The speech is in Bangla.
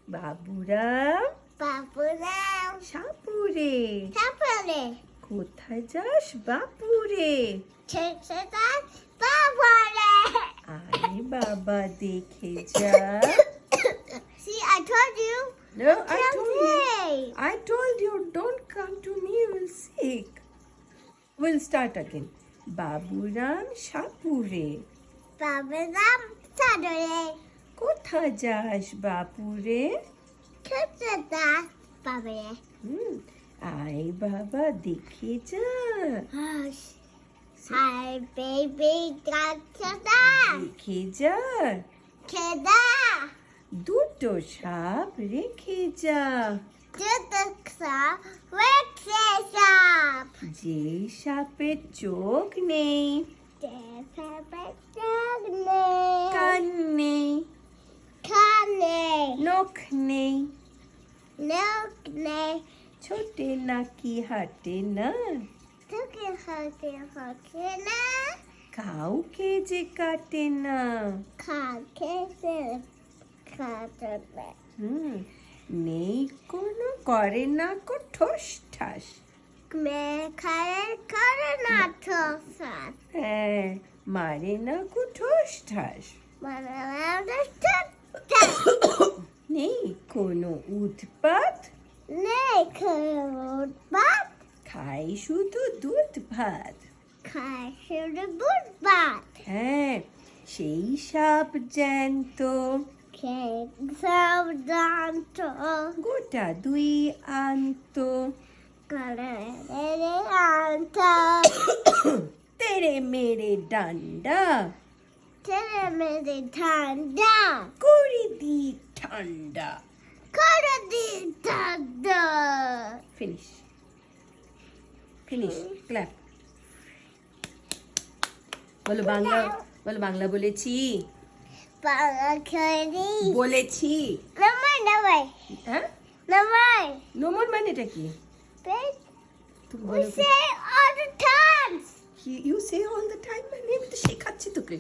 বাবুরাম বাবুরাম সাপুরে সাপুরে কোথায় যাস বাপুরে ছেলেটা বাবারে আরে বাবা দেখে যা See, I told you. No, Someday. I told you don't come to me, you will sick. We'll start again. Baburam সাপুরে Baburam সাপুরে কোথায় যাস বাপুরে ছেলেটা বাবারে আয় বাবা দেখে যা Hush. Hi, baby, ছেলেটা দেখে যা ছেলেটা দুটো সাপ রেখে যা ছেলেটা রেখে সাপ যে সাপের চোখ নেই কান নেই নখ নেই ছোটে নাকি হাঁটে না কাউকে যে কাটে না নেই কোনো করে না কো ঠোস ঠাস হ্যাঁ মারে না কো ঠোস ঠাস নেই কোনো উৎপাত খাই শুধু দুধ ভাত হ্যাঁ সেই সাপ জ্যান্ত গোটা দুই আন্ত তেরে মেরে ডান্ডা ঠান্ডা করে দি ঠান্ডা করে দি ঠান্ডা ফিনিশ ক্ল্যাপ বলো বাংলা বলেছি বলেছি হ্যাঁ নোমর মানেটা কি তুমি বলো say all the times. You say all the time মানে আমি তো শেখাচ্ছি তোকে